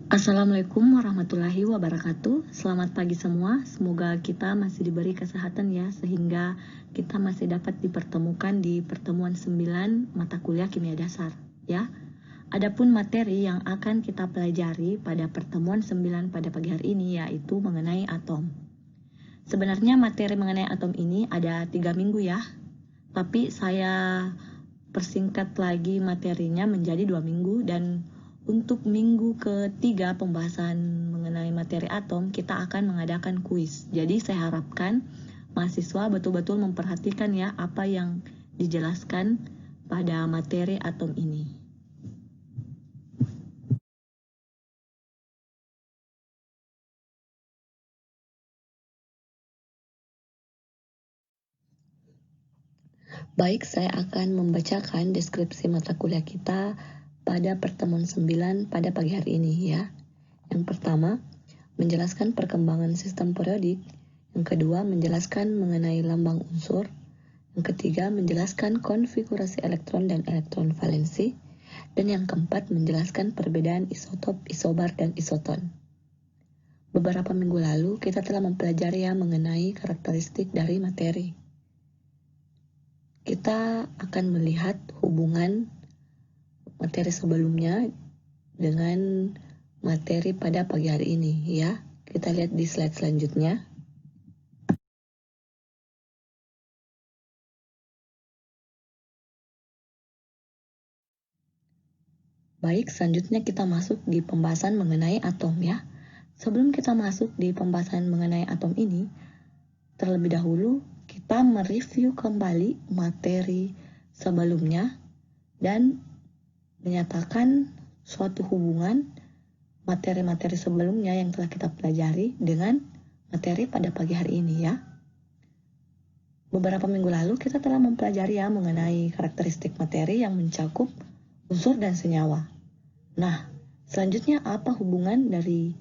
Assalamualaikum warahmatullahi wabarakatuh. Selamat pagi semua. Semoga kita masih diberi kesehatan ya, sehingga kita masih dapat dipertemukan di pertemuan 9 mata kuliah kimia dasar ya. Adapun materi yang akan kita pelajari pada pertemuan 9 pada pagi hari ini yaitu mengenai atom. Sebenarnya materi mengenai atom ini ada 3 minggu ya, tapi saya persingkat lagi materinya menjadi 2 minggu, dan untuk minggu ketiga pembahasan mengenai materi atom kita akan mengadakan kuis. Jadi saya harapkan mahasiswa betul-betul memperhatikan ya apa yang dijelaskan pada materi atom ini. Baik, saya akan membacakan deskripsi mata kuliah kita pada pertemuan 9 pada pagi hari ini ya. Yang pertama, menjelaskan perkembangan sistem periodik. Yang kedua, menjelaskan mengenai lambang unsur. Yang ketiga, menjelaskan konfigurasi elektron dan elektron valensi. Dan yang keempat, menjelaskan perbedaan isotop, isobar, dan isoton. Beberapa minggu lalu, kita telah mempelajari mengenai karakteristik dari materi. Kita akan melihat hubungan materi sebelumnya dengan materi pada pagi hari ini ya. Kita lihat di slide selanjutnya. Baik, selanjutnya kita masuk di pembahasan mengenai atom ya. Sebelum kita masuk di pembahasan mengenai atom ini, terlebih dahulu kita mereview kembali materi sebelumnya dan menyatakan suatu hubungan materi-materi sebelumnya yang telah kita pelajari dengan materi pada pagi hari ini ya. Beberapa minggu lalu kita telah mempelajari mengenai karakteristik materi yang mencakup unsur dan senyawa. Nah, selanjutnya apa hubungan dari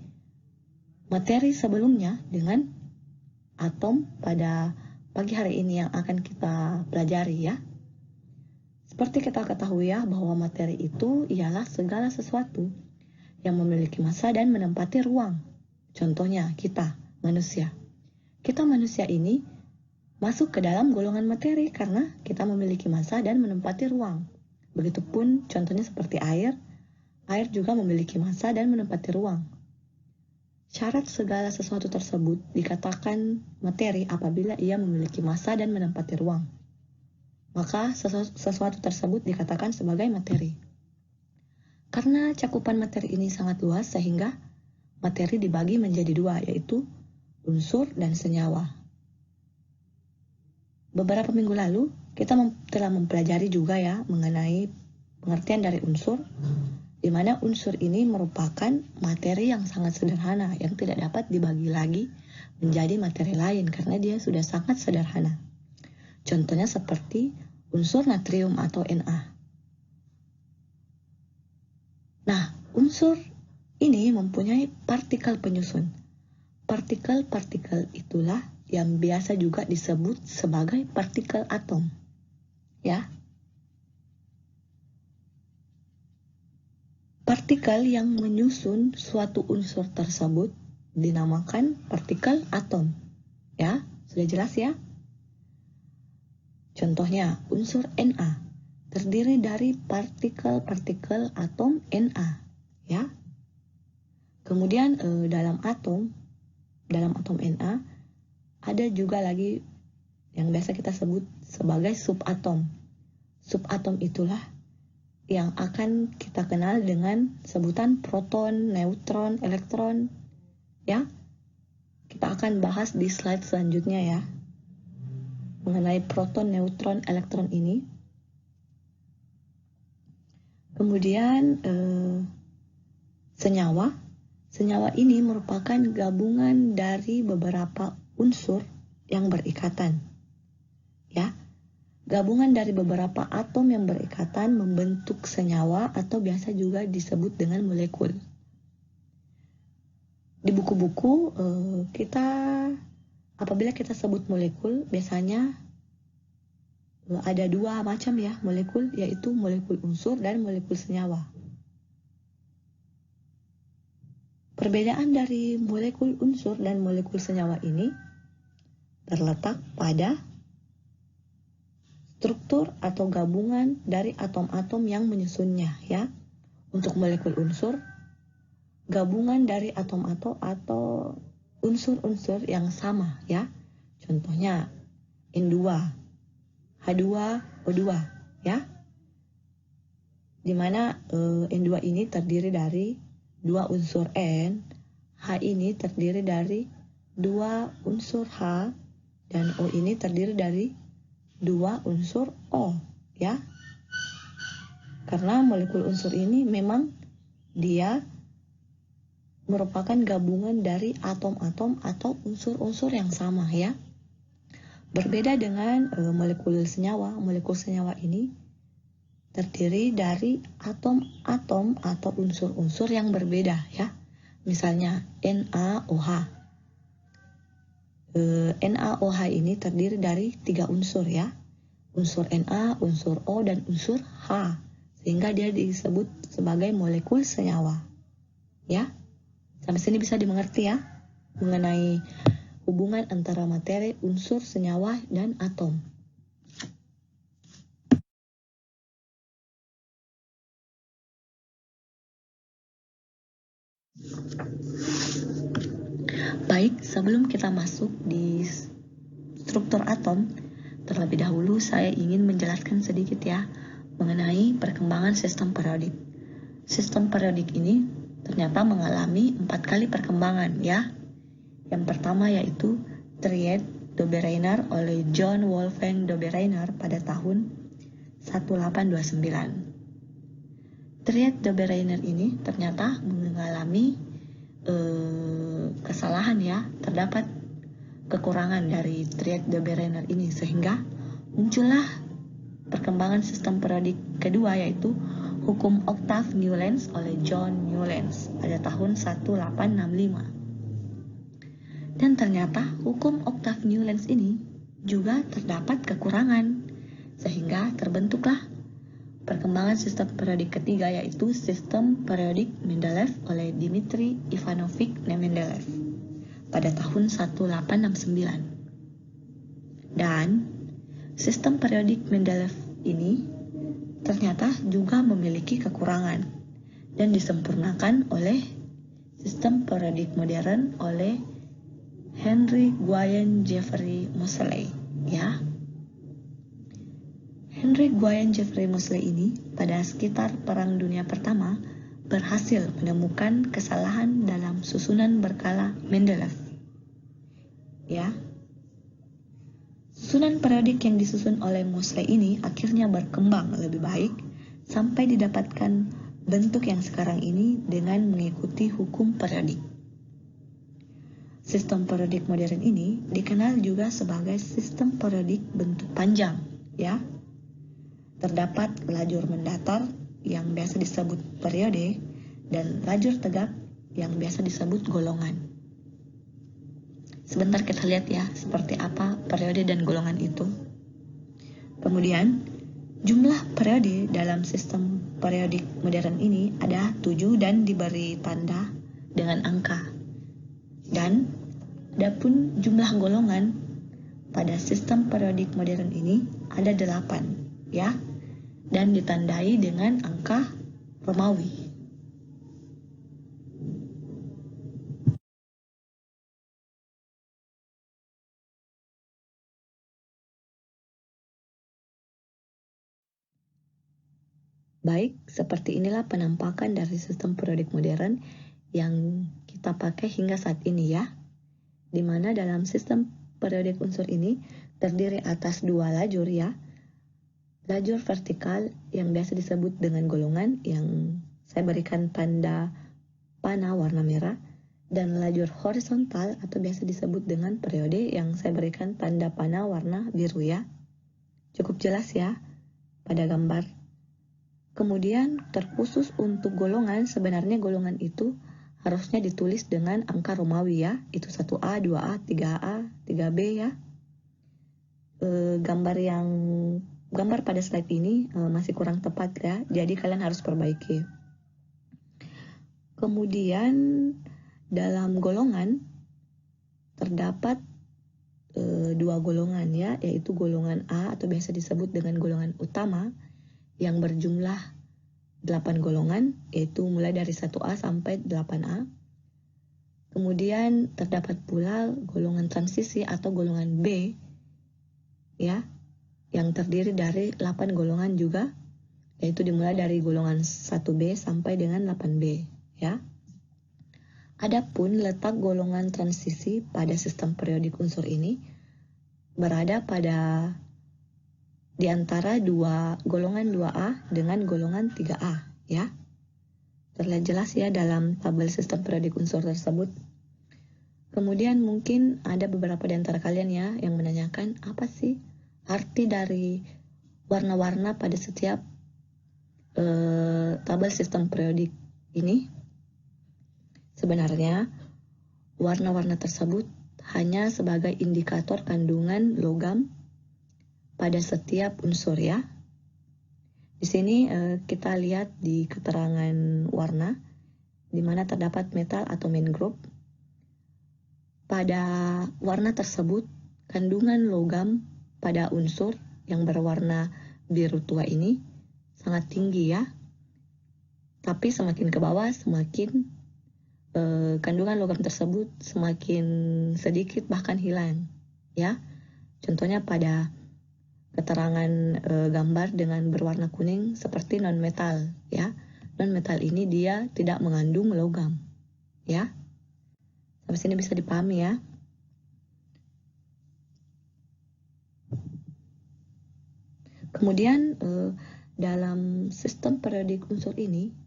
materi sebelumnya dengan atom pada pagi hari ini yang akan kita pelajari ya. Seperti kita ketahui bahwa materi itu ialah segala sesuatu yang memiliki massa dan menempati ruang. Contohnya kita, manusia. Kita manusia ini masuk ke dalam golongan materi karena kita memiliki massa dan menempati ruang. Begitupun contohnya seperti air. Air juga memiliki massa dan menempati ruang. Syarat segala sesuatu tersebut dikatakan materi apabila ia memiliki massa dan menempati ruang. Maka sesuatu tersebut dikatakan sebagai materi. Karena cakupan materi ini sangat luas sehingga materi dibagi menjadi dua, yaitu unsur dan senyawa. Beberapa minggu lalu kita telah mempelajari juga mengenai pengertian dari unsur, di mana unsur ini merupakan materi yang sangat sederhana yang tidak dapat dibagi lagi menjadi materi lain karena dia sudah sangat sederhana. Contohnya seperti unsur natrium atau Na. Nah, unsur ini mempunyai partikel penyusun. Partikel-partikel itulah yang biasa juga disebut sebagai partikel atom. Ya. Partikel yang menyusun suatu unsur tersebut dinamakan partikel atom. Ya, sudah jelas ya? Contohnya, unsur Na terdiri dari partikel-partikel atom Na, ya. Kemudian dalam atom Na ada juga lagi yang biasa kita sebut sebagai subatom. Subatom itulah yang akan kita kenal dengan sebutan proton, neutron, elektron. Ya, kita akan bahas di slide selanjutnya ya mengenai proton, neutron, elektron ini. Kemudian senyawa. Senyawa ini merupakan gabungan dari beberapa unsur yang berikatan. Ya. Gabungan dari beberapa atom yang berikatan membentuk senyawa atau biasa juga disebut dengan molekul. Di buku-buku apabila kita sebut molekul, biasanya ada dua macam ya molekul, yaitu molekul unsur dan molekul senyawa. Perbedaan dari molekul unsur dan molekul senyawa ini terletak pada struktur atau gabungan dari atom-atom yang menyusunnya ya. Untuk molekul unsur, gabungan dari atom-atom atau unsur-unsur yang sama ya. Contohnya N2, H2O2 ya. Dimana N2 ini terdiri dari 2 unsur N, H ini terdiri dari 2 unsur H, dan O ini terdiri dari 2 unsur O ya. Karena molekul unsur ini memang dia merupakan gabungan dari atom-atom atau unsur-unsur yang sama ya. Berbeda dengan molekul senyawa. Molekul senyawa ini terdiri dari atom-atom atau unsur-unsur yang berbeda ya. Misalnya NaOH. NaOH ini terdiri dari 3 unsur ya. Unsur Na, unsur O, dan unsur H. Sehingga dia disebut sebagai molekul senyawa. Ya. Sampai sini bisa dimengerti ya mengenai hubungan antara materi, unsur, senyawa, dan atom. Baik, sebelum kita masuk di struktur atom, terlebih dahulu saya ingin menjelaskan sedikit ya mengenai perkembangan sistem periodik. Sistem periodik ini ternyata mengalami 4 kali perkembangan ya. Yang pertama yaitu Triad Dobereiner oleh John Wolfgang Dobereiner pada tahun 1829. Triad Dobereiner ini ternyata mengalami kesalahan ya, terdapat kekurangan dari Triad Dobereiner ini sehingga muncullah perkembangan sistem periodik kedua yaitu hukum oktav Newlands oleh John Newlands pada tahun 1865. Dan ternyata hukum oktav Newlands ini juga terdapat kekurangan sehingga terbentuklah perkembangan sistem periodik ketiga yaitu sistem periodik Mendeleev oleh Dmitri Ivanovich Mendeleev pada tahun 1869. Dan sistem periodik Mendeleev ini ternyata juga memiliki kekurangan dan disempurnakan oleh sistem periodik modern oleh Henry Guyen Jeffrey Moseley ya. Henry Guyen Jeffrey Moseley ini pada sekitar Perang Dunia Pertama berhasil menemukan kesalahan dalam susunan berkala Mendeleev ya. Susunan periodik yang disusun oleh Moseley ini akhirnya berkembang lebih baik sampai didapatkan bentuk yang sekarang ini dengan mengikuti hukum periodik. Sistem periodik modern ini dikenal juga sebagai sistem periodik bentuk panjang ya. Terdapat lajur mendatar yang biasa disebut periode dan lajur tegak yang biasa disebut golongan. Sebentar kita lihat ya seperti apa periode dan golongan itu. Kemudian jumlah periode dalam sistem periodik modern ini ada 7 dan diberi tanda dengan angka. Dan adapun jumlah golongan pada sistem periodik modern ini ada 8 ya, dan ditandai dengan angka Romawi. Baik, seperti inilah penampakan dari sistem periodik modern yang kita pakai hingga saat ini ya. Di mana dalam sistem periodik unsur ini terdiri atas 2 lajur ya. Lajur vertikal yang biasa disebut dengan golongan yang saya berikan tanda panah warna merah, dan lajur horizontal atau biasa disebut dengan periode yang saya berikan tanda panah warna biru ya. Cukup jelas ya pada gambar. Kemudian terkhusus untuk golongan, sebenarnya golongan itu harusnya ditulis dengan angka Romawi ya. Itu 1A, 2A, 3A, 3B ya. Gambar pada slide ini masih kurang tepat ya. Jadi kalian harus perbaiki. Kemudian dalam golongan terdapat dua golongan ya, yaitu golongan A atau biasa disebut dengan golongan utama yang berjumlah 8 golongan, yaitu mulai dari 1A sampai 8A. Kemudian terdapat pula golongan transisi atau golongan B ya, yang terdiri dari 8 golongan juga, yaitu dimulai dari golongan 1B sampai dengan 8B ya. Adapun letak golongan transisi pada sistem periodik unsur ini berada pada di antara golongan 2A dengan golongan 3A ya. Terlihat jelas ya dalam tabel sistem periodik unsur tersebut. Kemudian mungkin ada beberapa di antara kalian ya yang menanyakan apa sih arti dari warna-warna pada setiap tabel sistem periodik ini. Sebenarnya, warna-warna tersebut hanya sebagai indikator kandungan logam pada setiap unsur ya. Di sini kita lihat di keterangan warna, di mana terdapat metal atau main group. Pada warna tersebut, kandungan logam pada unsur yang berwarna biru tua ini sangat tinggi ya. Tapi semakin ke bawah, semakin kandungan logam tersebut semakin sedikit bahkan hilang ya. Contohnya pada keterangan gambar dengan berwarna kuning seperti non-metal ya. Non-metal ini dia tidak mengandung logam ya. Sampai sini bisa dipahami ya. Kemudian dalam sistem periodik unsur ini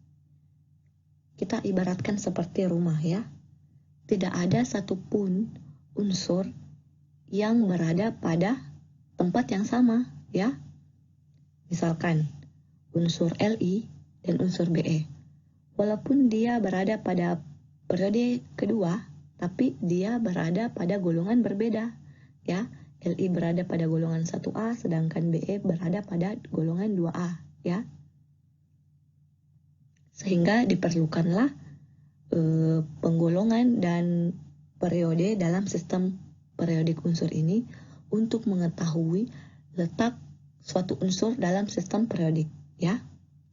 kita ibaratkan seperti rumah ya. Tidak ada satupun unsur yang berada pada tempat yang sama ya. Misalkan unsur Li dan unsur Be. Walaupun dia berada pada periode kedua, tapi dia berada pada golongan berbeda ya. Li berada pada golongan 1A sedangkan Be berada pada golongan 2A ya. Sehingga diperlukanlah penggolongan dan periode dalam sistem periodik unsur ini untuk mengetahui letak suatu unsur dalam sistem periodik ya.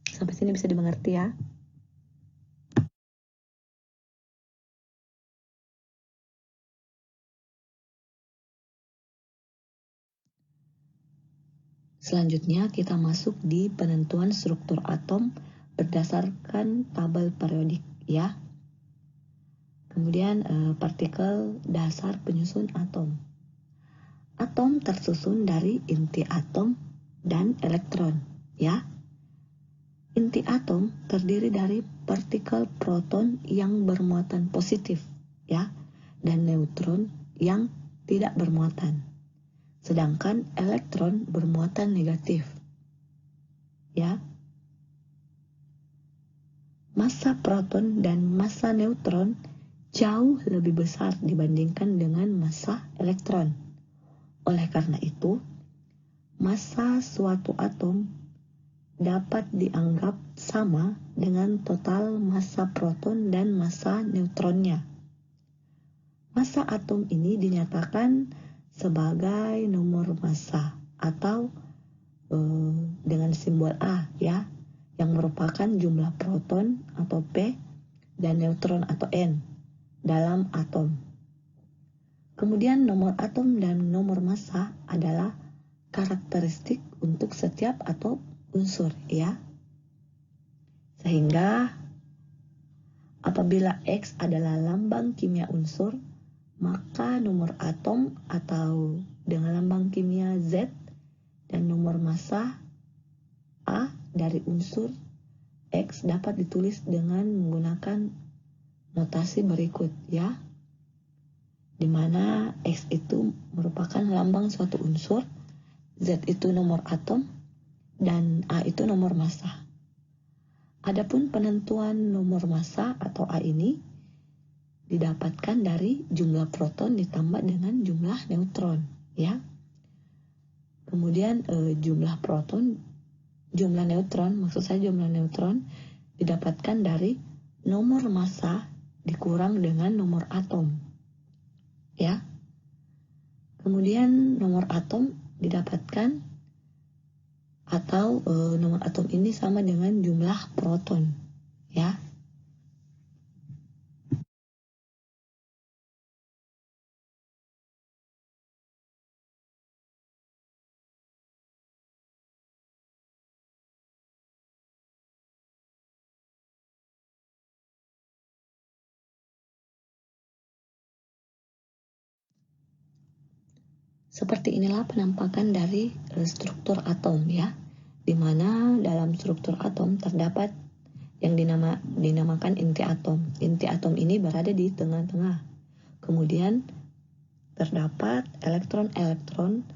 Sampai sini bisa dimengerti ya. Selanjutnya kita masuk di penentuan struktur atom berdasarkan tabel periodik ya. Kemudian partikel dasar penyusun atom. Atom tersusun dari inti atom dan elektron ya. Inti atom terdiri dari partikel proton yang bermuatan positif ya, dan neutron yang tidak bermuatan. Sedangkan elektron bermuatan negatif ya. Massa proton dan massa neutron jauh lebih besar dibandingkan dengan massa elektron. Oleh karena itu, massa suatu atom dapat dianggap sama dengan total massa proton dan massa neutronnya. Massa atom ini dinyatakan sebagai nomor massa atau dengan simbol A ya, yang merupakan jumlah proton atau P dan neutron atau N dalam atom. Kemudian nomor atom dan nomor massa adalah karakteristik untuk setiap atom unsur ya. Sehingga apabila X adalah lambang kimia unsur, maka nomor atom atau dengan lambang kimia Z dan nomor massa A dari unsur X dapat ditulis dengan menggunakan notasi berikut ya, di mana X itu merupakan lambang suatu unsur, Z itu nomor atom, dan A itu nomor massa. Adapun penentuan nomor massa atau A ini didapatkan dari jumlah proton ditambah dengan jumlah neutron ya. Kemudian jumlah neutron didapatkan dari nomor massa dikurang dengan nomor atom, ya. Kemudian nomor atom didapatkan atau nomor atom ini sama dengan jumlah proton, ya. Seperti inilah penampakan dari struktur atom, ya, di mana dalam struktur atom terdapat yang dinamakan inti atom. Inti atom ini berada di tengah-tengah. Kemudian terdapat elektron-elektron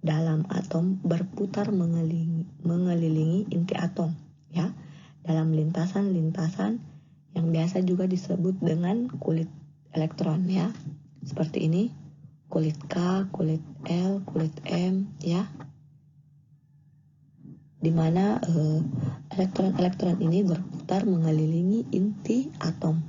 dalam atom berputar mengelilingi inti atom, ya, dalam lintasan-lintasan yang biasa juga disebut dengan kulit elektron, ya. Seperti ini. Kulit K, kulit L, kulit M, ya, di mana elektron-elektron ini berputar mengelilingi inti atom.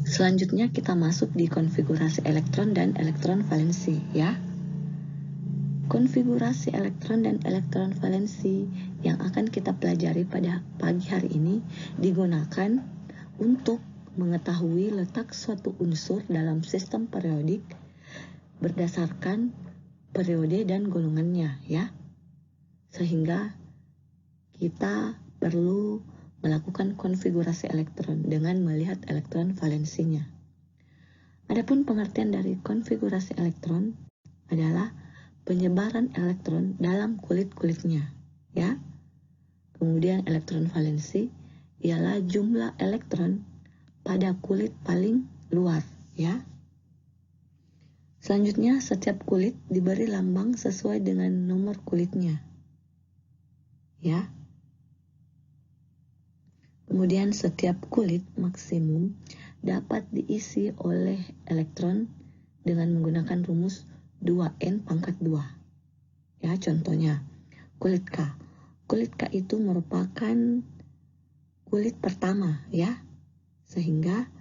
Selanjutnya kita masuk di konfigurasi elektron dan elektron valensi, ya. Konfigurasi elektron dan elektron valensi yang akan kita pelajari pada pagi hari ini digunakan untuk mengetahui letak suatu unsur dalam sistem periodik berdasarkan periode dan golongannya, ya. Sehingga kita perlu melakukan konfigurasi elektron dengan melihat elektron valensinya. Adapun pengertian dari konfigurasi elektron adalah penyebaran elektron dalam kulit-kulitnya, ya. Kemudian elektron valensi ialah jumlah elektron pada kulit paling luar, ya. Selanjutnya, setiap kulit diberi lambang sesuai dengan nomor kulitnya, ya. Kemudian setiap kulit maksimum dapat diisi oleh elektron dengan menggunakan rumus 2N pangkat 2. Ya, contohnya kulit K. Kulit K itu merupakan kulit pertama, ya. Sehingga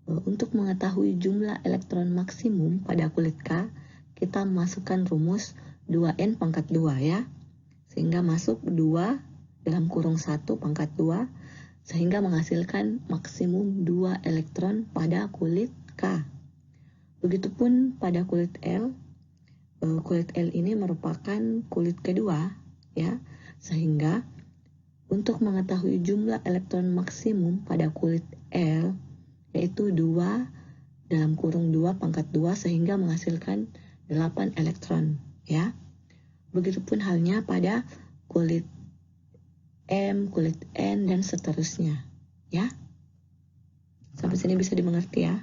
untuk mengetahui jumlah elektron maksimum pada kulit K, kita masukkan rumus 2N pangkat 2, ya. Sehingga masuk 2 dalam kurung 1 pangkat 2, sehingga menghasilkan maksimum 2 elektron pada kulit K. Begitupun pada kulit L. Kulit L ini merupakan kulit kedua, ya. Sehingga untuk mengetahui jumlah elektron maksimum pada kulit L, yaitu 2 dalam kurung 2 pangkat 2, sehingga menghasilkan 8 elektron, ya. Begitupun halnya pada kulit M, kulit N, dan seterusnya, ya. Sampai sini bisa dimengerti, ya.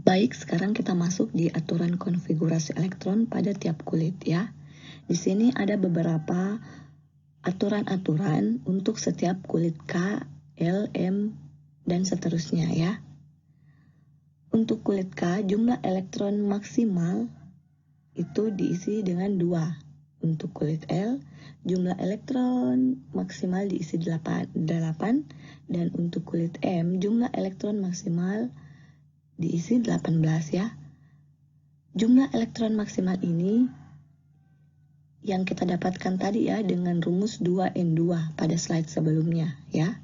Baik, sekarang kita masuk di aturan konfigurasi elektron pada tiap kulit, ya. Di sini ada beberapa aturan-aturan untuk setiap kulit K, L, M, dan seterusnya, ya. Untuk kulit K, jumlah elektron maksimal itu diisi dengan 2. Untuk kulit L, jumlah elektron maksimal diisi 8, dan untuk kulit M, jumlah elektron maksimal diisi 18, ya. Jumlah elektron maksimal ini yang kita dapatkan tadi, ya, dengan rumus 2N2 pada slide sebelumnya, ya.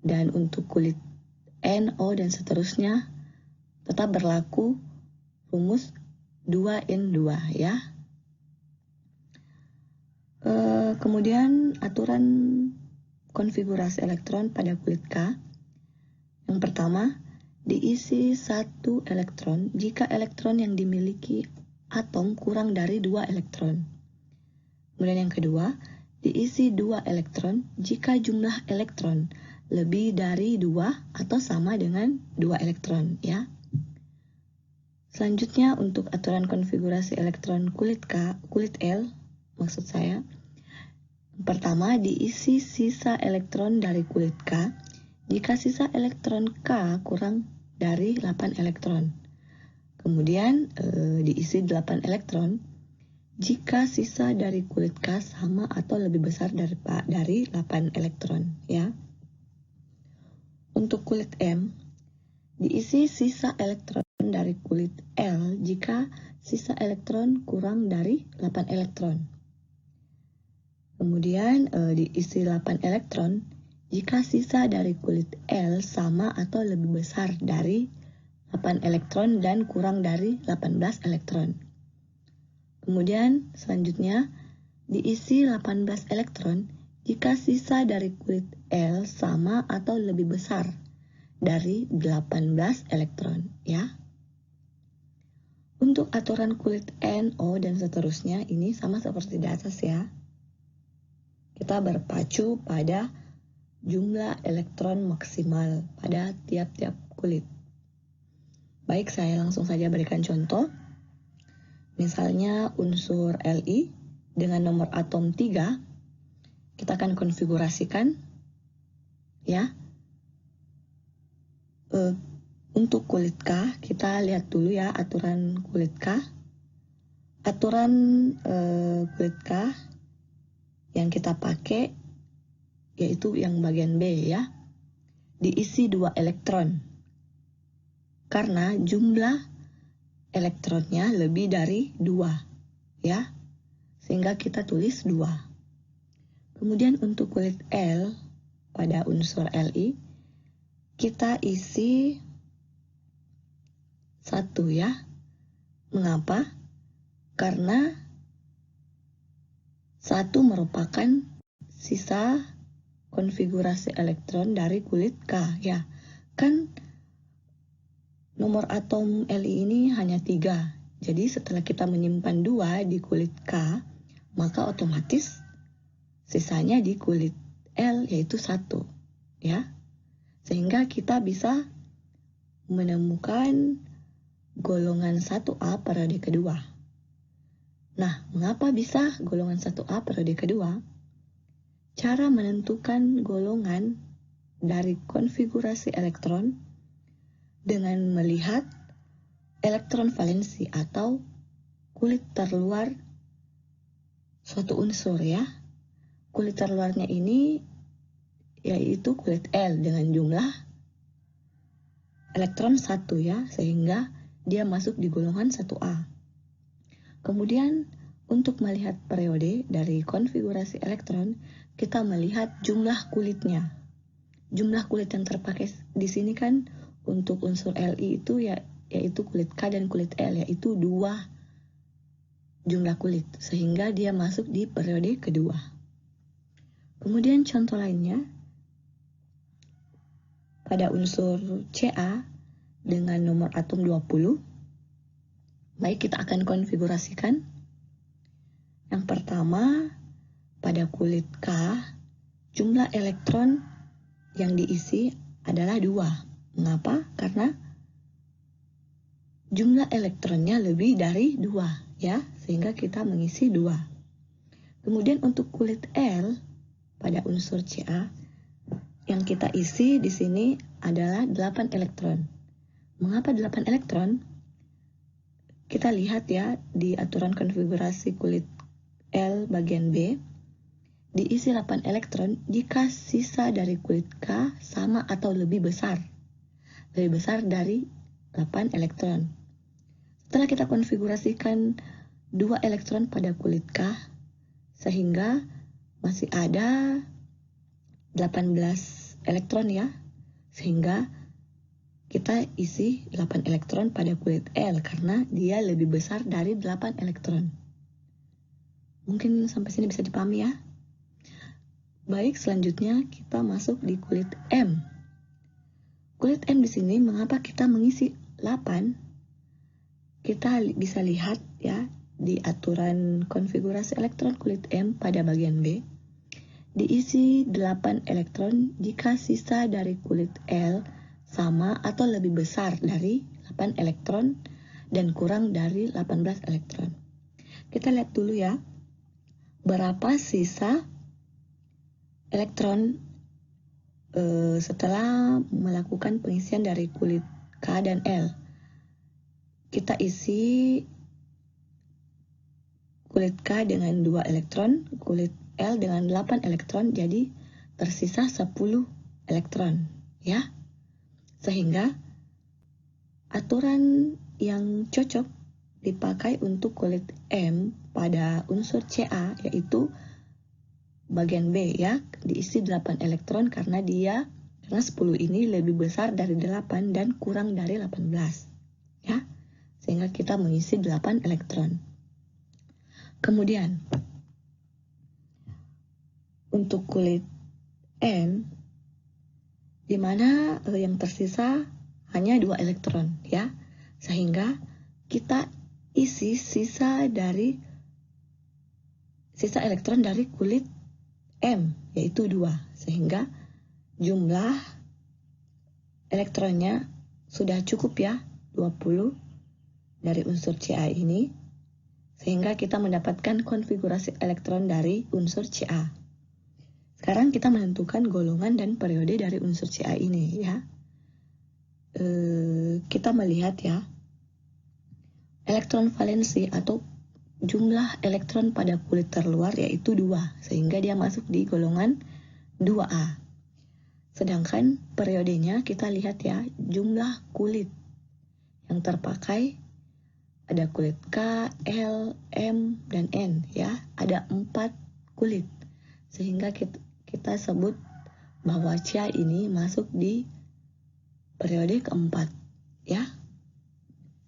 Dan untuk kulit N, O, dan seterusnya tetap berlaku rumus 2N2, ya. Kemudian aturan konfigurasi elektron pada kulit K. Yang pertama, diisi 1 elektron jika elektron yang dimiliki atom kurang dari 2 elektron. Kemudian yang kedua, diisi 2 elektron jika jumlah elektron lebih dari 2 atau sama dengan 2 elektron, ya. Selanjutnya untuk aturan konfigurasi elektron kulit L, maksud saya. Pertama, diisi sisa elektron dari kulit K jika sisa elektron K kurang dari 8 elektron. Kemudian diisi 8 elektron jika sisa dari kulit K sama atau lebih besar dari 8 elektron, ya. Untuk kulit M, diisi sisa elektron dari kulit L jika sisa elektron kurang dari 8 elektron. Kemudian diisi 8 elektron jika sisa dari kulit L sama atau lebih besar dari 8 elektron dan kurang dari 18 elektron. Kemudian selanjutnya diisi 18 elektron jika sisa dari kulit L sama atau lebih besar dari 18 elektron, ya. Untuk aturan kulit N, O, dan seterusnya ini sama seperti di atas, ya. Kita berpacu pada jumlah elektron maksimal pada tiap-tiap kulit. Baik, saya langsung saja berikan contoh. Misalnya unsur Li dengan nomor atom 3, kita akan konfigurasikan, ya. Untuk kulit K, kita lihat dulu ya aturan kulit K. Aturan kulit K yang kita pakai yaitu yang bagian B, ya. Diisi 2 elektron. Karena jumlah elektronnya lebih dari 2, ya. Sehingga kita tulis 2. Kemudian untuk kulit L pada unsur Li, kita isi 1, ya. Mengapa? Karena 1 merupakan sisa konfigurasi elektron dari kulit K, ya. Kan nomor atom Li ini hanya 3. Jadi setelah kita menyimpan 2 di kulit K, maka otomatis sisanya di kulit L yaitu 1, ya. Sehingga kita bisa menemukan golongan 1A periode kedua. Nah, mengapa bisa golongan 1A periode kedua? Cara menentukan golongan dari konfigurasi elektron dengan melihat elektron valensi atau kulit terluar suatu unsur, ya. Kulit terluarnya ini yaitu kulit L dengan jumlah elektron 1, ya, sehingga dia masuk di golongan 1A. Kemudian untuk melihat periode dari konfigurasi elektron, kita melihat jumlah kulitnya. Jumlah kulit yang terpakai di sini kan untuk unsur Li itu yaitu kulit K dan kulit L, yaitu 2 jumlah kulit, sehingga dia masuk di periode kedua. Kemudian contoh lainnya, pada unsur Ca dengan nomor atom 20, baik kita akan konfigurasikan. Yang pertama, pada kulit K, jumlah elektron yang diisi adalah 2. Mengapa? Karena jumlah elektronnya lebih dari 2, ya, sehingga kita mengisi 2. Kemudian untuk kulit L pada unsur Ca, yang kita isi di sini adalah 8 elektron. Mengapa 8 elektron? Kita lihat ya di aturan konfigurasi kulit L bagian B, diisi 8 elektron jika sisa dari kulit K sama atau lebih besar dari 8 elektron. Setelah kita konfigurasikan 2 elektron pada kulit K, sehingga masih ada 18 elektron, ya, sehingga kita isi 8 elektron pada kulit L karena dia lebih besar dari 8 elektron. Mungkin sampai sini bisa dipahami, ya. Baik, selanjutnya kita masuk di kulit M. Kulit M di sini mengapa kita mengisi 8? Kita bisa lihat ya di aturan konfigurasi elektron kulit M pada bagian B. Diisi 8 elektron jika sisa dari kulit L sama atau lebih besar dari 8 elektron dan kurang dari 18 elektron. Kita lihat dulu ya, berapa sisa elektron setelah melakukan pengisian dari kulit K dan L. Kita isi kulit K dengan 2 elektron, kulit L dengan 8 elektron, jadi tersisa 10 elektron, ya. Sehingga aturan yang cocok dipakai untuk kulit M pada unsur Ca, yaitu bagian B, ya, diisi 8 elektron karena 10 ini lebih besar dari 8 dan kurang dari 18, ya. Sehingga kita mengisi 8 elektron. Kemudian untuk kulit N, di mana yang tersisa hanya 2 elektron, ya. Sehingga kita isi sisa elektron dari kulit M, yaitu 2, sehingga jumlah elektronnya sudah cukup, ya, 20 dari unsur Ca ini, sehingga kita mendapatkan konfigurasi elektron dari unsur Ca. Sekarang kita menentukan golongan dan periode dari unsur Ca ini, ya. Kita melihat, ya, elektron valensi atau jumlah elektron pada kulit terluar yaitu 2, sehingga dia masuk di golongan 2A. Sedangkan periodenya kita lihat, ya, jumlah kulit yang terpakai ada kulit K, L, M, dan N, ya. Ada 4 kulit, sehingga kita sebut bahwa Ca ini masuk di periode keempat, ya.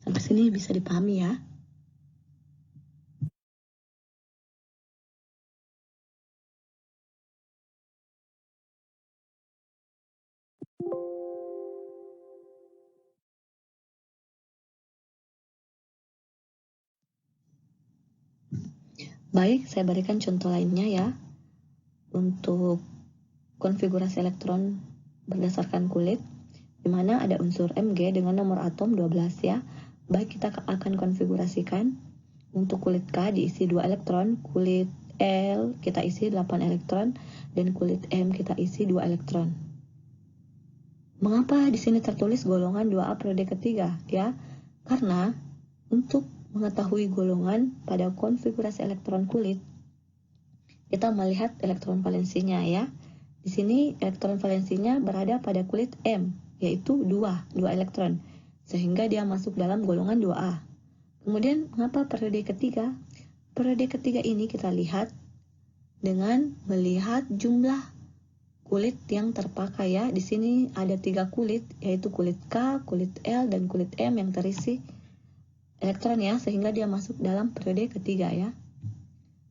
Sampai sini bisa dipahami, ya. Baik, saya berikan contoh lainnya, ya. Untuk konfigurasi elektron berdasarkan kulit, di mana ada unsur Mg dengan nomor atom 12, ya. Baik, kita akan konfigurasikan untuk kulit K diisi 2 elektron, kulit L kita isi 8 elektron, dan kulit M kita isi 2 elektron. Mengapa di sini tertulis golongan 2A periode ketiga, ya? Karena untuk mengetahui golongan pada konfigurasi elektron kulit, kita melihat elektron valensinya, ya. Di sini elektron valensinya berada pada kulit M, yaitu 2 elektron, sehingga dia masuk dalam golongan 2A. Kemudian mengapa periode ketiga? Periode ketiga ini kita lihat dengan melihat jumlah kulit yang terpakai, ya. Di sini ada 3 kulit, yaitu kulit K, kulit L, dan kulit M yang terisi elektron, ya, sehingga dia masuk dalam periode ketiga, ya.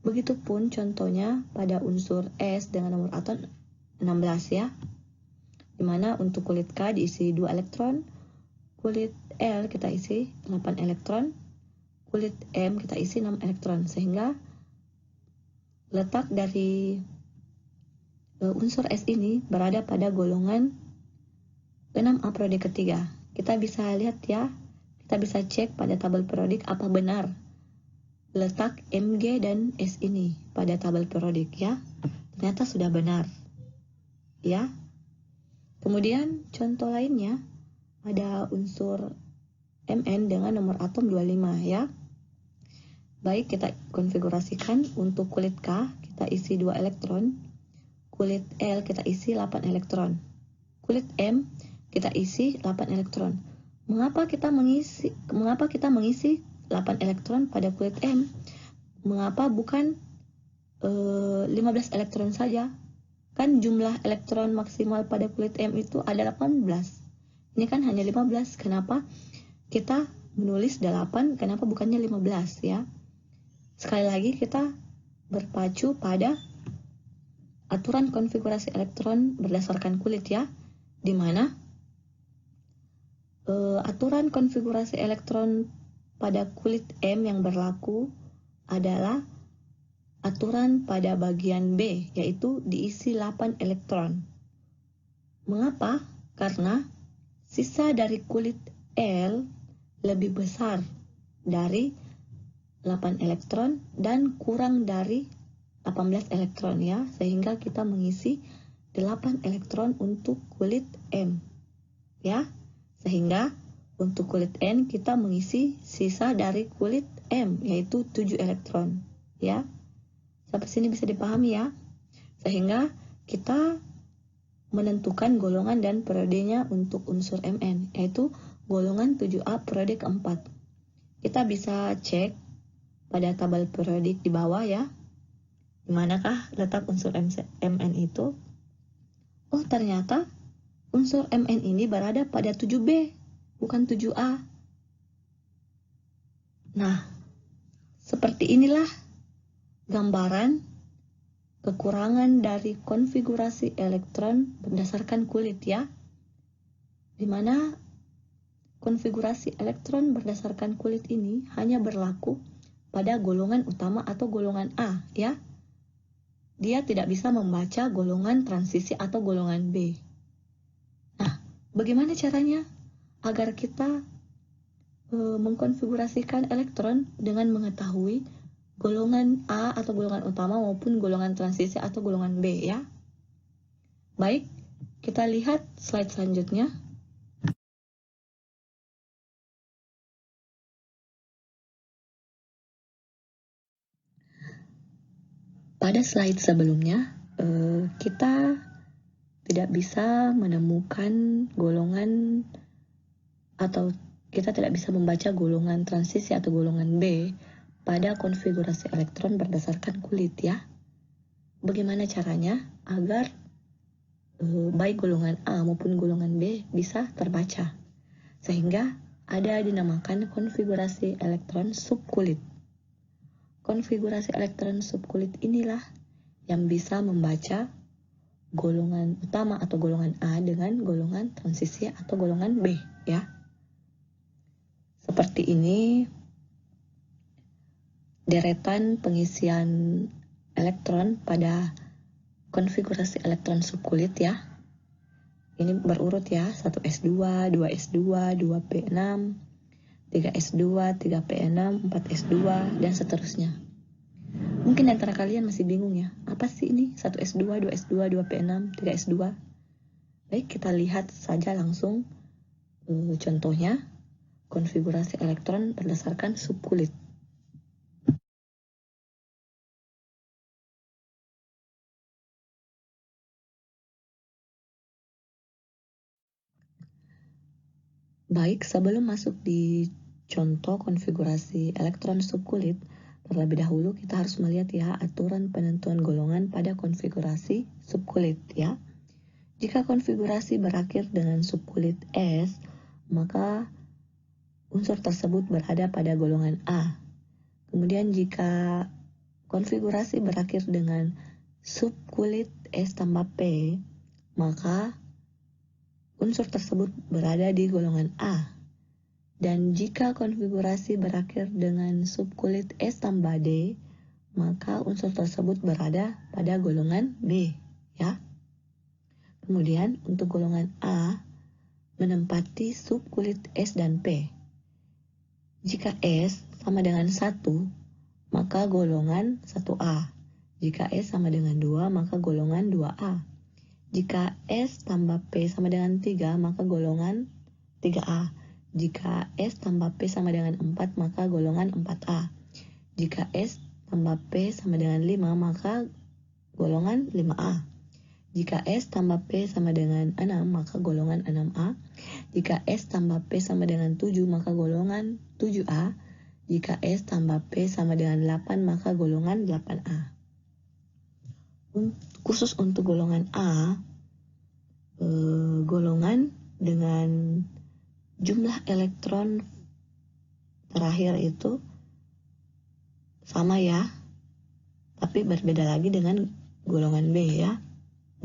Begitupun contohnya pada unsur S dengan nomor atom 16, ya. Dimana untuk kulit K diisi 2 elektron, kulit L kita isi 8 elektron, kulit M kita isi 6 elektron, sehingga letak dari unsur S ini berada pada golongan 6A periode ketiga. Kita bisa lihat, ya, kita bisa cek pada tabel periodik apa benar letak Mg dan S ini pada tabel periodik, ya. Ternyata sudah benar, ya. Kemudian contoh lainnya ada unsur Mn dengan nomor atom 25, ya. Baik, kita konfigurasikan untuk kulit K kita isi 2 elektron, kulit L kita isi 8 elektron, kulit M kita isi 8 elektron. Mengapa kita mengisi 8 elektron pada kulit M? Mengapa bukan 15 elektron saja? Kan jumlah elektron maksimal pada kulit M itu ada 18. Ini kan hanya 15. Kenapa kita menulis 8? Kenapa bukannya 15, ya? Sekali lagi kita berpacu pada aturan konfigurasi elektron berdasarkan kulit, ya. Di mana aturan konfigurasi elektron pada kulit M yang berlaku adalah aturan pada bagian B, yaitu diisi 8 elektron. Mengapa? Karena sisa dari kulit L lebih besar dari 8 elektron dan kurang dari 18 elektron ya, sehingga kita mengisi 8 elektron untuk kulit M ya, sehingga untuk kulit N kita mengisi sisa dari kulit M, yaitu 7 elektron ya. Sampai sini bisa dipahami ya. Sehingga kita menentukan golongan dan periodenya untuk unsur Mn, yaitu golongan 7A periode keempat. Kita bisa cek pada tabel periodik di bawah ya, di manakah letak unsur Mn itu. Oh, ternyata unsur Mn ini berada pada 7B, bukan 7A. Nah, seperti inilah gambaran kekurangan dari konfigurasi elektron berdasarkan kulit ya, di mana konfigurasi elektron berdasarkan kulit ini hanya berlaku pada golongan utama atau golongan A ya. Dia tidak bisa membaca golongan transisi atau golongan B. Nah, bagaimana caranya agar kita mengkonfigurasikan elektron dengan mengetahui golongan A atau golongan utama maupun golongan transisi atau golongan B ya? Baik, kita lihat slide selanjutnya. Pada slide sebelumnya, kita tidak bisa menemukan golongan atau kita tidak bisa membaca golongan transisi atau golongan B pada konfigurasi elektron berdasarkan kulit ya. Bagaimana caranya agar baik golongan A maupun golongan B bisa terbaca? Sehingga ada dinamakan konfigurasi elektron subkulit. Konfigurasi elektron subkulit inilah yang bisa membaca golongan utama atau golongan A dengan golongan transisi atau golongan B ya. Seperti ini deretan pengisian elektron pada konfigurasi elektron subkulit ya. Ini berurut ya, 1s2, 2s2, 2p6, 3s2, 3p6, 4s2, dan seterusnya. Mungkin antara kalian masih bingung ya, apa sih ini 1s2, 2s2, 2p6, 3s2? Baik, kita lihat saja langsung contohnya konfigurasi elektron berdasarkan subkulit. Baik, sebelum masuk di contoh konfigurasi elektron subkulit, terlebih dahulu kita harus melihat ya aturan penentuan golongan pada konfigurasi subkulit ya. Jika konfigurasi berakhir dengan subkulit S, maka unsur tersebut berada pada golongan A. Kemudian jika konfigurasi berakhir dengan subkulit S tambah P, maka unsur tersebut berada di golongan A. Dan jika konfigurasi berakhir dengan subkulit S tambah D, maka unsur tersebut berada pada golongan B ya. Kemudian untuk golongan A menempati subkulit S dan P. Jika S sama dengan 1, maka golongan 1A. Jika S sama dengan 2, maka golongan 2A. Jika S tambah P sama dengan 3, maka golongan 3A. Jika S tambah P sama dengan 4, maka golongan 4A. Jika S tambah P sama dengan 5, maka golongan 5A. Jika S tambah P sama dengan 6, maka golongan 6A. Jika S tambah P sama dengan 7, maka golongan 7A. Jika S tambah P sama dengan 8, maka golongan 8A. Khusus untuk golongan A, golongan dengan jumlah elektron terakhir itu sama ya, tapi berbeda lagi dengan golongan B ya.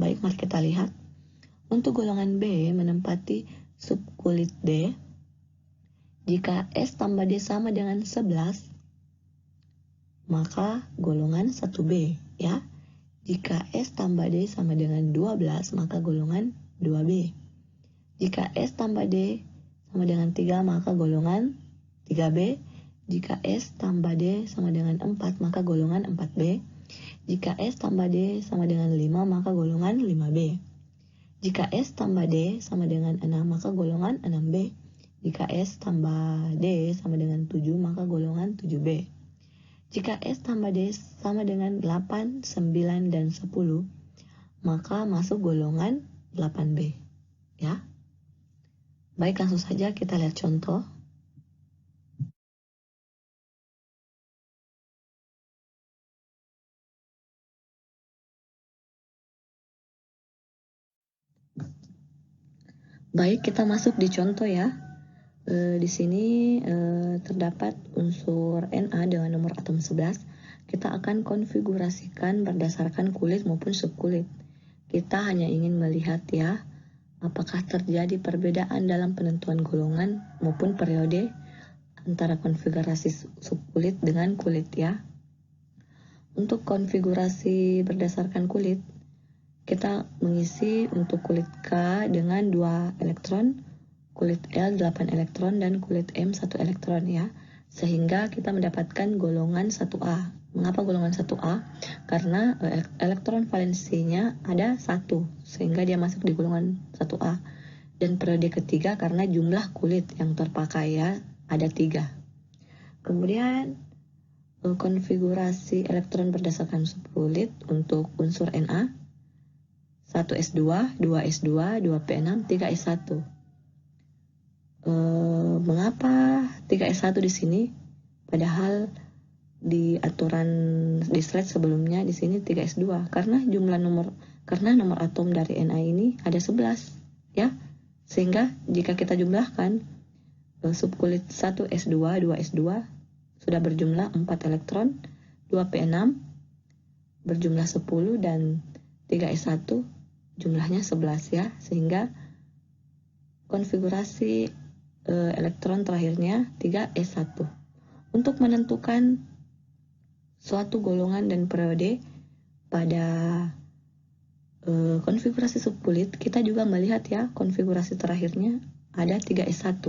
Baik, mari kita lihat. Untuk golongan B menempati subkulit D, jika S tambah D sama dengan 11, maka golongan 1B ya. Jika S tambah D sama dengan 12, maka golongan 2B. Jika S tambah D sama dengan 3, maka golongan 3B. Jika S tambah D sama dengan 4, maka golongan 4B. Jika S tambah D sama dengan 5, maka golongan 5B. Jika S tambah D sama dengan 6, maka golongan 6B. Jika S tambah D sama dengan 7, maka golongan 7B. Jika S tambah D sama dengan 8, 9, dan 10, maka masuk golongan 8B. Ya. Baik, langsung saja kita lihat contoh. Baik, kita masuk di contoh ya. Di sini terdapat unsur Na dengan nomor atom 11. Kita akan konfigurasikan berdasarkan kulit maupun subkulit. Kita hanya ingin melihat ya, apakah terjadi perbedaan dalam penentuan golongan maupun periode antara konfigurasi subkulit dengan kulit ya. Untuk konfigurasi berdasarkan kulit, kita mengisi untuk kulit K dengan 2 elektron, kulit L 8 elektron, dan kulit M 1 elektron ya. Sehingga kita mendapatkan golongan 1A. Mengapa golongan 1A? Karena elektron valensinya ada 1, sehingga dia masuk di golongan 1A. Dan periode ketiga karena jumlah kulit yang terpakai ya, ada 3. Kemudian konfigurasi elektron berdasarkan subkulit untuk unsur Na, 1s2, 2s2, 2p6, 3s1. Mengapa 3s1 di sini? Padahal di aturan di slide sebelumnya di sini 3s2 karena nomor atom dari Na ini ada 11 ya. Sehingga jika kita jumlahkan subkulit 1s2, 2s2 sudah berjumlah 4 elektron, 2p6 berjumlah 10, dan 3s1 jumlahnya 11 ya. Sehingga konfigurasi elektron terakhirnya 3s1. Untuk menentukan suatu golongan dan periode pada konfigurasi subkulit, kita juga melihat ya konfigurasi terakhirnya ada 3s1.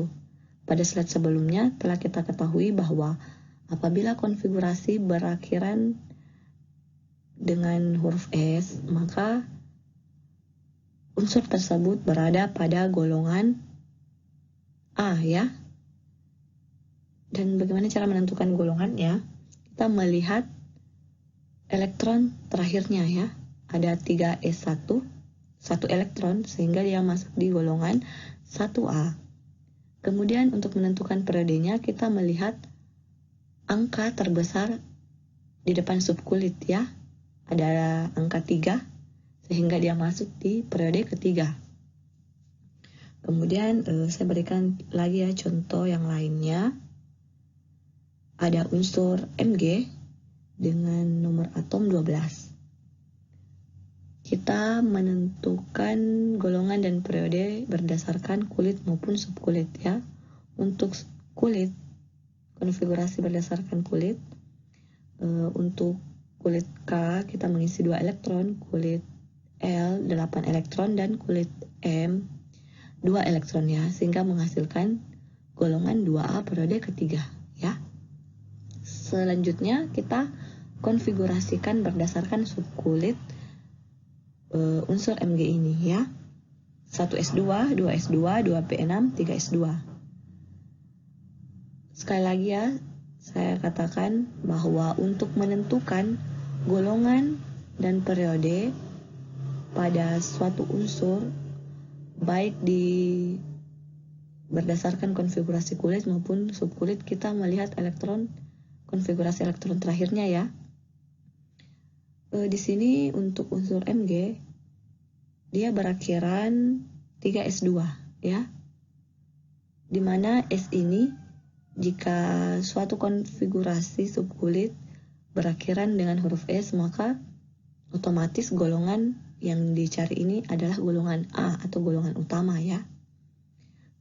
Pada slide sebelumnya telah kita ketahui bahwa apabila konfigurasi berakhiran dengan huruf S, maka unsur tersebut berada pada golongan A ya. Dan bagaimana cara menentukan golongan ya? Kita melihat elektron terakhirnya ya. Ada 3s1, 1 elektron, sehingga dia masuk di golongan 1A. Kemudian untuk menentukan periodenya, kita melihat angka terbesar di depan subkulit ya. Ada angka 3, sehingga dia masuk di periode ketiga. Kemudian saya berikan lagi ya contoh yang lainnya. Ada unsur Mg dengan nomor atom 12. Kita menentukan golongan dan periode berdasarkan kulit maupun subkulit ya. Untuk kulit, konfigurasi berdasarkan kulit, untuk kulit K kita mengisi 2 elektron, kulit L 8 elektron, dan kulit M 2 elektron ya, sehingga menghasilkan golongan 2A periode ketiga ya. Selanjutnya kita konfigurasikan berdasarkan subkulit unsur Mg ini ya. 1s2, 2s2, 2p6, 3s2. Sekali lagi ya, saya katakan bahwa untuk menentukan golongan dan periode pada suatu unsur, baik di berdasarkan konfigurasi kulit maupun subkulit, kita melihat konfigurasi elektron terakhirnya ya. Di sini untuk unsur Mg, dia berakhiran 3s2 ya. Dimana S ini jika suatu konfigurasi subkulit berakhiran dengan huruf S, maka otomatis golongan yang dicari ini adalah golongan A atau golongan utama ya.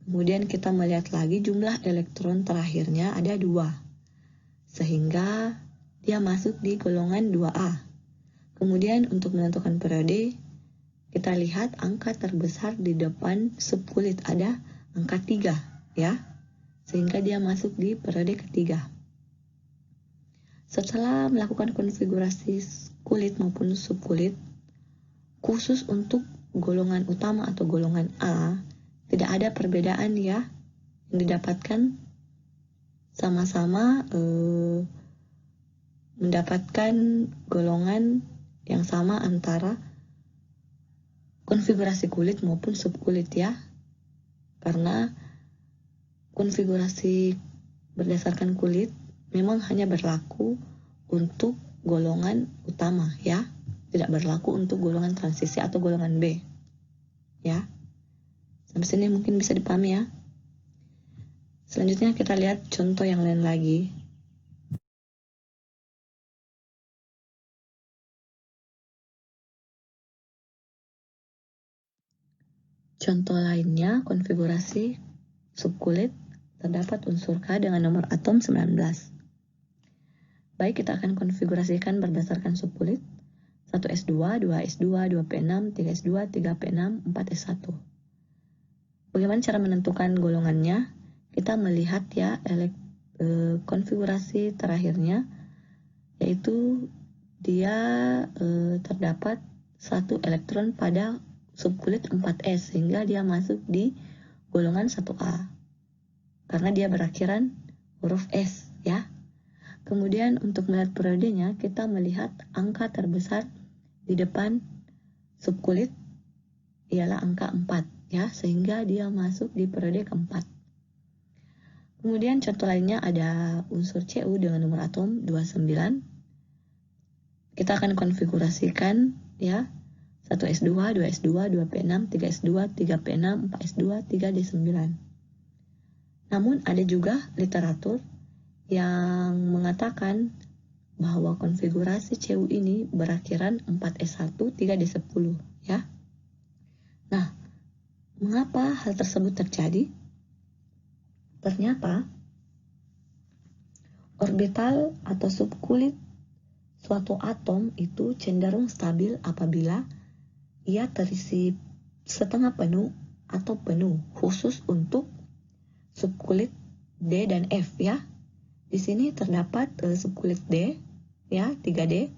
Kemudian kita melihat lagi jumlah elektron terakhirnya ada 2, sehingga dia masuk di golongan 2A. Kemudian untuk menentukan periode, kita lihat angka terbesar di depan subkulit ada angka 3 ya. sehingga dia masuk di periode ketiga. Setelah melakukan konfigurasi kulit maupun subkulit, khusus untuk golongan utama atau golongan A, tidak ada perbedaan ya yang didapatkan, sama-sama mendapatkan golongan yang sama antara konfigurasi kulit maupun subkulit ya, karena konfigurasi berdasarkan kulit memang hanya berlaku untuk golongan utama ya, tidak berlaku untuk golongan transisi atau golongan B ya. Sampai sini mungkin bisa dipahami ya. Selanjutnya kita lihat contoh yang lain lagi. Contoh lainnya, konfigurasi subkulit, terdapat unsur K dengan nomor atom 19. Baik, kita akan konfigurasikan berdasarkan subkulit. 1S2, 2S2, 2P6, 3S2, 3P6, 4S1. Bagaimana cara menentukan golongannya? Kita melihat ya konfigurasi terakhirnya, yaitu dia terdapat satu elektron pada subkulit 4S, sehingga dia masuk di golongan 1A karena dia berakhiran huruf S ya. Kemudian untuk melihat periodenya, kita melihat angka terbesar di depan subkulit ialah angka 4 ya, sehingga dia masuk di periode keempat. Kemudian contoh lainnya ada unsur Cu dengan nomor atom 29. Kita akan konfigurasikan ya, 1S2, 2S2, 2P6, 3S2, 3P6, 4S2, 3D9. Namun ada juga literatur yang mengatakan bahwa konfigurasi Cu ini berakhiran 4S1, 3D10 ya. Nah, mengapa hal tersebut terjadi? Ternyata orbital atau subkulit suatu atom itu cenderung stabil apabila ia terisi setengah penuh atau penuh, khusus untuk subkulit D dan F ya. Di sini terdapat subkulit D ya, 3D.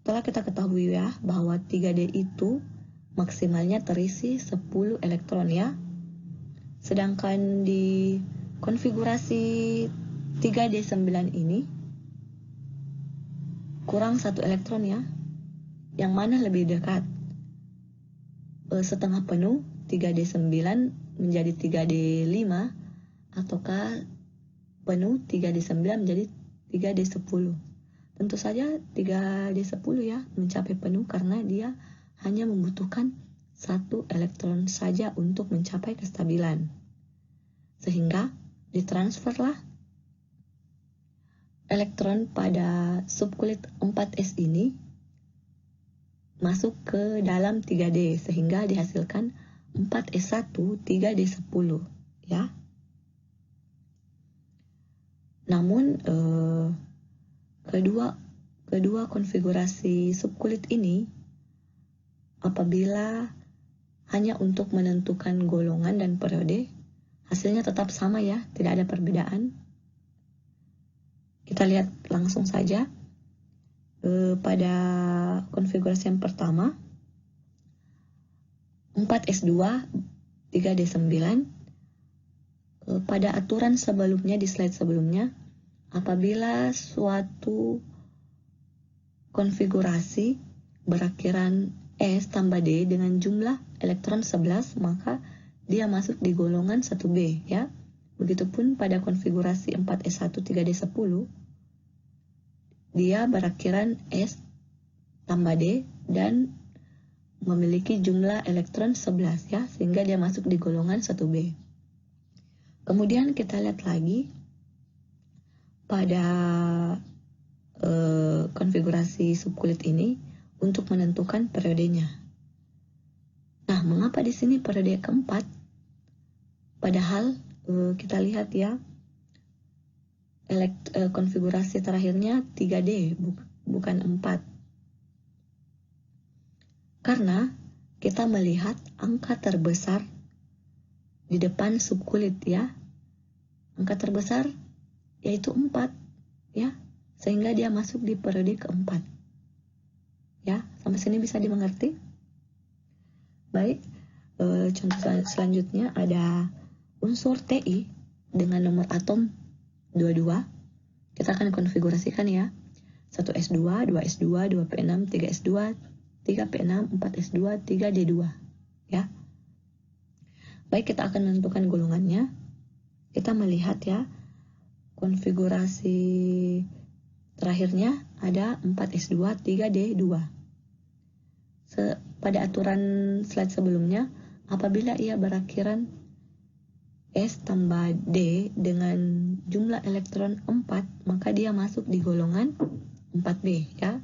Telah kita ketahui ya bahwa 3D itu maksimalnya terisi 10 elektron ya. Sedangkan di konfigurasi 3D9 ini kurang 1 elektron ya. Yang mana lebih dekat? Setengah penuh 3D9 menjadi 3D5, ataukah penuh 3D9 menjadi 3D10? Tentu saja 3D10 ya mencapai penuh, karena dia hanya membutuhkan 1 elektron saja untuk mencapai kestabilan. Sehingga ditransferlah elektron pada subkulit 4S ini masuk ke dalam 3D, sehingga dihasilkan 4S1 3D10 ya. Namun kedua konfigurasi subkulit ini apabila hanya untuk menentukan golongan dan periode, hasilnya tetap sama ya, tidak ada perbedaan. Kita lihat langsung saja pada konfigurasi yang pertama, 4S2 3D9. Pada aturan sebelumnya, di slide sebelumnya, apabila suatu konfigurasi berakhiran S tambah D dengan jumlah elektron 11, maka dia masuk di golongan 1B ya. Begitupun pada konfigurasi 4S1 3D10, dia berakhiran S tambah D dan memiliki jumlah elektron 11 ya, sehingga dia masuk di golongan 1B. Kemudian kita lihat lagi pada konfigurasi subkulit ini untuk menentukan periodenya. Nah, mengapa di sini periode keempat? Padahal kita lihat ya, konfigurasi terakhirnya 3D bukan 4. Karena kita melihat angka terbesar di depan subkulit ya. Angka terbesar yaitu 4 ya, sehingga dia masuk di periode keempat. Ya, sampai sini bisa dimengerti? Baik, contoh selanjutnya ada unsur Ti dengan nomor atom 22. Kita akan konfigurasikan ya. 1s2, 2s2, 2p6, 3s2, 3p6, 4s2, 3d2 ya. Baik, kita akan menentukan golongannya. Kita melihat ya, konfigurasi terakhirnya ada 4s2, 3d2. Pada aturan slide sebelumnya, apabila ia berakhiran S tambah D dengan jumlah elektron 4, maka dia masuk di golongan 4B ya.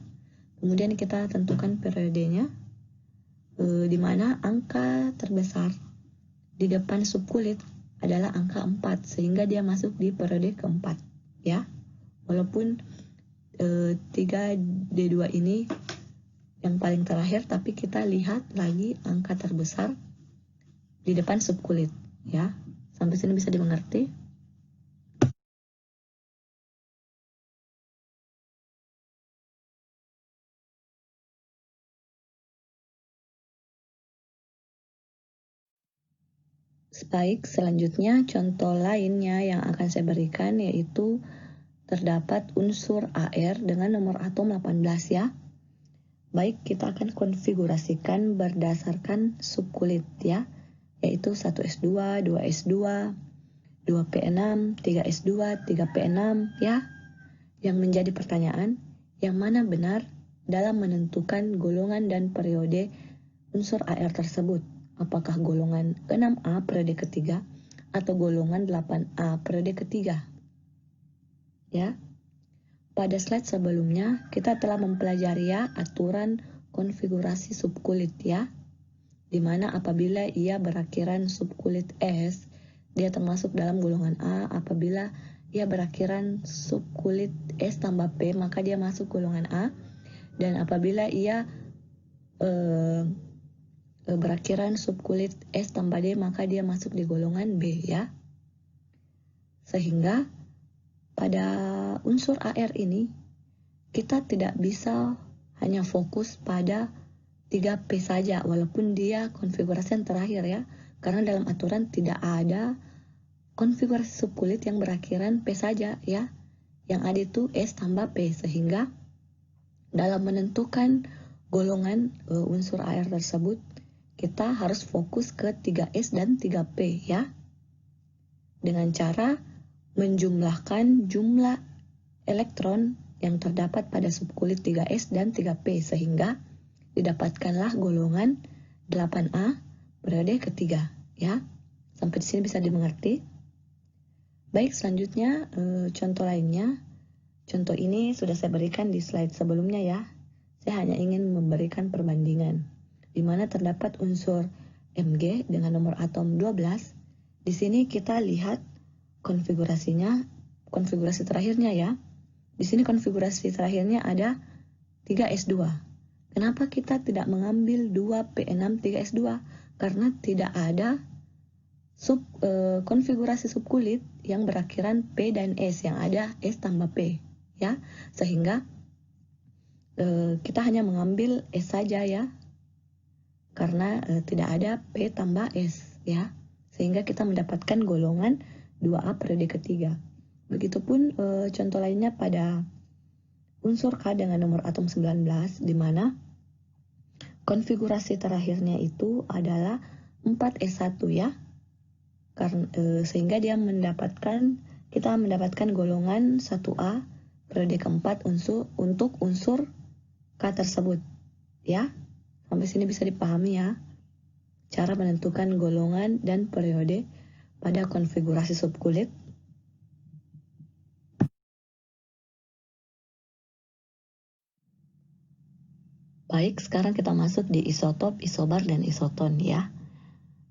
Kemudian kita tentukan periodenya, di mana angka terbesar di depan subkulit adalah angka 4, sehingga dia masuk di periode keempat ya. Walaupun 3D2 ini yang paling terakhir, tapi kita lihat lagi angka terbesar di depan subkulit ya. Sampai sini bisa dimengerti? Baik, selanjutnya contoh lainnya yang akan saya berikan yaitu terdapat unsur Ar dengan nomor atom 18 ya. Baik, kita akan konfigurasikan berdasarkan subkulit ya, yaitu 1s2, 2s2, 2p6, 3s2, 3p6 ya. Yang menjadi pertanyaan, yang mana benar dalam menentukan golongan dan periode unsur Ar tersebut? Apakah golongan 6A periode ketiga atau golongan 8A periode ketiga? Ya. Pada slide sebelumnya kita telah mempelajari ya aturan konfigurasi subkulit ya, di mana apabila ia berakhiran subkulit S, dia termasuk dalam golongan A. Apabila ia berakhiran subkulit S tambah P, maka dia masuk golongan A. Dan apabila ia berakhiran subkulit S tambah D, maka dia masuk di golongan B ya. Sehingga pada unsur Ar ini kita tidak bisa hanya fokus pada 3P saja, walaupun dia konfigurasi yang terakhir ya, karena dalam aturan tidak ada konfigurasi subkulit yang berakhiran P saja ya, yang ada itu S tambah P, sehingga dalam menentukan golongan unsur Ar tersebut kita harus fokus ke 3S dan 3P ya, dengan cara menjumlahkan jumlah elektron yang terdapat pada subkulit 3S dan 3P, sehingga didapatkanlah golongan 8A periode ketiga ya. Sampai di sini bisa dimengerti? Baik, selanjutnya contoh lainnya. Contoh ini sudah saya berikan di slide sebelumnya ya. Saya hanya ingin memberikan perbandingan di mana terdapat unsur Mg dengan nomor atom 12. Di sini kita lihat konfigurasinya, konfigurasi terakhirnya ya. Di sini konfigurasi terakhirnya ada 3s2. Kenapa kita tidak mengambil 2p6 3s2? Karena tidak ada konfigurasi subkulit yang berakhiran P dan S, yang ada S tambah P ya. Sehingga kita hanya mengambil S saja ya, karena tidak ada P tambah S ya, sehingga kita mendapatkan golongan 2A periode ketiga. Begitupun contoh lainnya pada unsur K dengan nomor atom 19, di mana konfigurasi terakhirnya itu adalah 4S1 ya, karena sehingga dia kita mendapatkan golongan 1A periode keempat untuk unsur K tersebut ya. Sampai sini bisa dipahami ya cara menentukan golongan dan periode pada konfigurasi subkulit. Baik, sekarang kita masuk di isotop, isobar, dan isoton ya.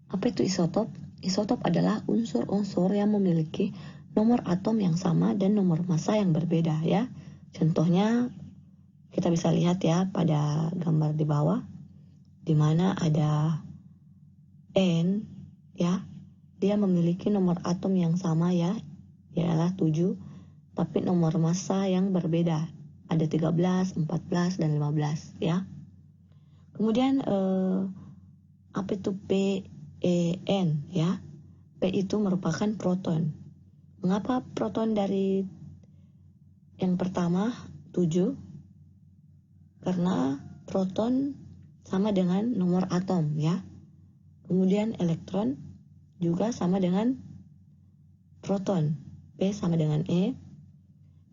Apa itu isotop? Isotop adalah unsur-unsur yang memiliki nomor atom yang sama dan nomor massa yang berbeda ya. Contohnya kita bisa lihat ya pada gambar di bawah, di mana ada N ya. Di dia memiliki nomor atom yang sama ya, ialah 7, tapi nomor massa yang berbeda. Ada 13, 14, dan 15 ya. Kemudian apa itu PeN ya? P itu merupakan proton. Mengapa proton dari yang pertama 7? Karena proton sama dengan nomor atom ya. Kemudian elektron juga sama dengan proton. P sama dengan E.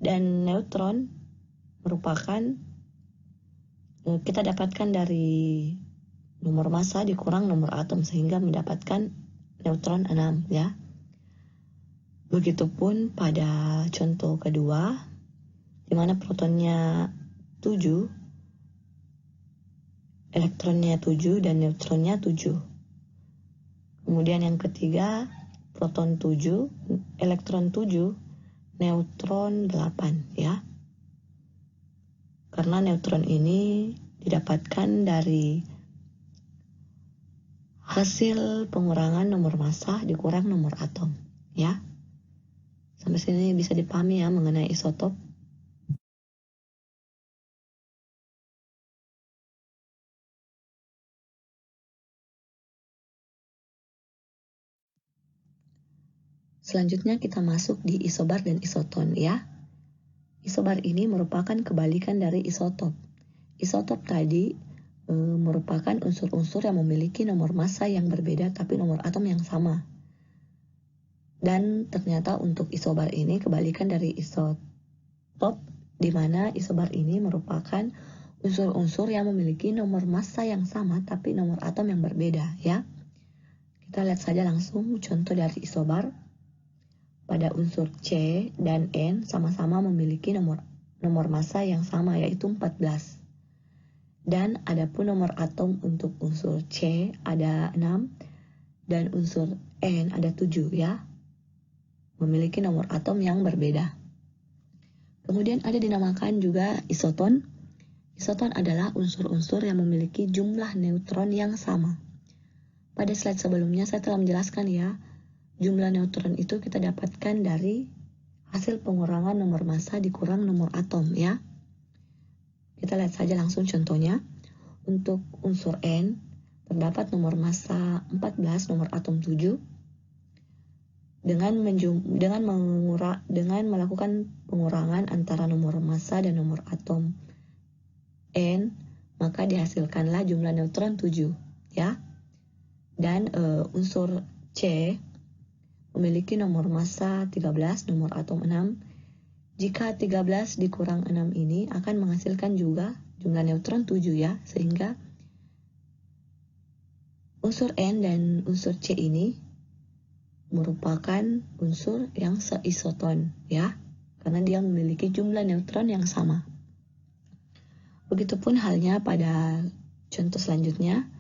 Dan neutron merupakan kita dapatkan dari nomor massa dikurang nomor atom sehingga mendapatkan neutron 6 ya. Begitupun pada contoh kedua di mana protonnya 7, elektronnya 7 dan neutronnya 7. Kemudian yang ketiga, proton 7, elektron 7, neutron 8 ya. Karena neutron ini didapatkan dari hasil pengurangan nomor massa dikurang nomor atom ya. Sampai sini bisa dipahami ya mengenai isotop. Selanjutnya kita masuk di isobar dan isoton ya. Isobar ini merupakan kebalikan dari isotop. Isotop tadi merupakan unsur-unsur yang memiliki nomor massa yang berbeda tapi nomor atom yang sama. Dan ternyata untuk isobar ini kebalikan dari isotop, di mana isobar ini merupakan unsur-unsur yang memiliki nomor massa yang sama tapi nomor atom yang berbeda ya. Kita lihat saja langsung contoh dari isobar. Pada unsur C dan N sama-sama memiliki nomor massa yang sama yaitu 14. Dan adapun nomor atom untuk unsur C ada 6 dan unsur N ada 7 ya. Memiliki nomor atom yang berbeda. Kemudian ada dinamakan juga isoton. Isoton adalah unsur-unsur yang memiliki jumlah neutron yang sama. Pada slide sebelumnya saya telah menjelaskan ya, jumlah neutron itu kita dapatkan dari hasil pengurangan nomor massa dikurang nomor atom ya. Kita lihat saja langsung contohnya. Untuk unsur N terdapat nomor massa 14, nomor atom 7. Dengan melakukan pengurangan antara nomor massa dan nomor atom N, maka dihasilkanlah jumlah neutron 7 ya. Dan unsur C memiliki nomor massa 13, nomor atom 6. Jika 13 dikurang 6 ini akan menghasilkan juga jumlah neutron 7 ya, sehingga unsur N dan unsur C ini merupakan unsur yang seisoton ya, karena dia memiliki jumlah neutron yang sama. Begitupun halnya pada contoh selanjutnya,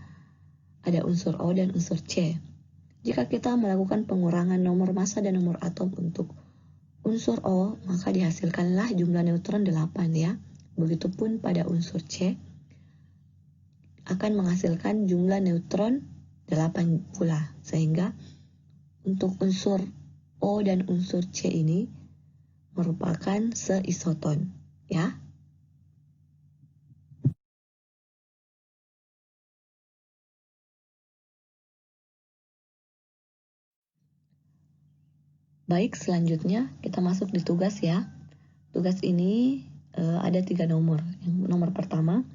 ada unsur O dan unsur C. Jika kita melakukan pengurangan nomor massa dan nomor atom untuk unsur O, maka dihasilkanlah jumlah neutron 8 ya. Begitupun pada unsur C, akan menghasilkan jumlah neutron 8 pula. Sehingga untuk unsur O dan unsur C ini merupakan seisoton ya. Baik, selanjutnya kita masuk di tugas ya. Tugas ini ada 3 nomor. Yang nomor pertama,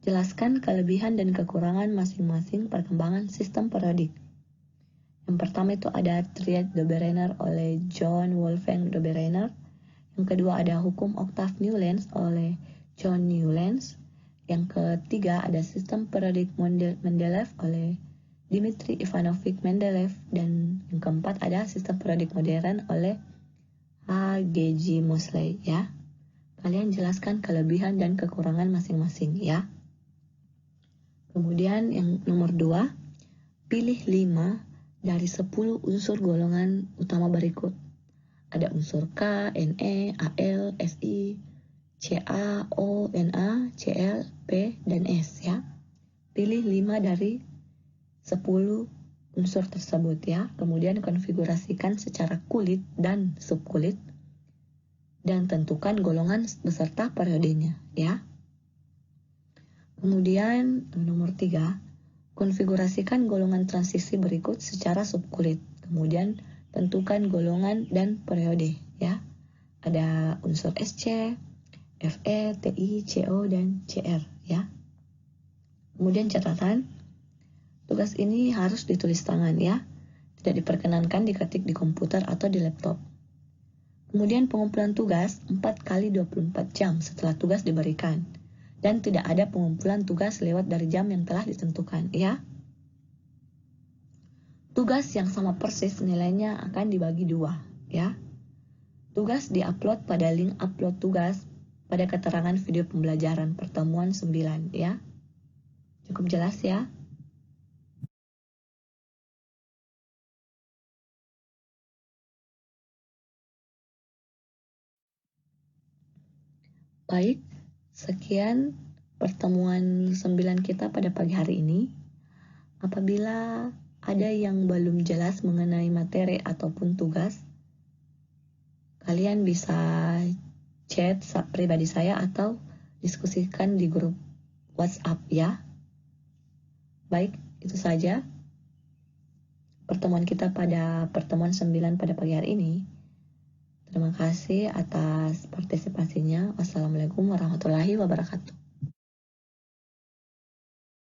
jelaskan kelebihan dan kekurangan masing-masing perkembangan sistem periodik. Yang pertama itu ada Triad de Brenner oleh John Wolfgang de Brenner. Yang kedua ada hukum Octave Newlands oleh John Newlands. Yang ketiga ada sistem periodik Mendeleev oleh Dmitri Ivanovich Mendeleev. Dan yang keempat ada sistem periodik modern oleh H.G. Moseley ya. Kalian jelaskan kelebihan dan kekurangan masing-masing ya. Kemudian yang nomor 2, pilih 5 dari 10 unsur golongan utama berikut. Ada unsur K, Ne, Al, Si, Ca, O, Na, Cl, P, dan S ya. Pilih 5 dari 10 unsur tersebut ya. Kemudian konfigurasikan secara kulit dan subkulit dan tentukan golongan beserta periodenya ya. Kemudian nomor 3, konfigurasikan golongan transisi berikut secara subkulit. Kemudian tentukan golongan dan periode ya. Ada unsur Sc, Fe, Ti, Co, dan Cr ya. Kemudian catatan, tugas ini harus ditulis tangan ya. Tidak diperkenankan diketik di komputer atau di laptop. Kemudian pengumpulan tugas 4 kali 24 jam setelah tugas diberikan. Dan tidak ada pengumpulan tugas lewat dari jam yang telah ditentukan ya. Tugas yang sama persis nilainya akan dibagi 2 ya. Tugas diupload pada link upload tugas pada keterangan video pembelajaran pertemuan 9 ya. Cukup jelas ya? Baik, sekian pertemuan 9 kita pada pagi hari ini. Apabila ada yang belum jelas mengenai materi ataupun tugas, kalian bisa chat pribadi saya atau diskusikan di grup WhatsApp ya. Baik, itu saja pertemuan kita pada pertemuan 9 pada pagi hari ini. Terima kasih atas partisipasinya. Wassalamualaikum warahmatullahi wabarakatuh.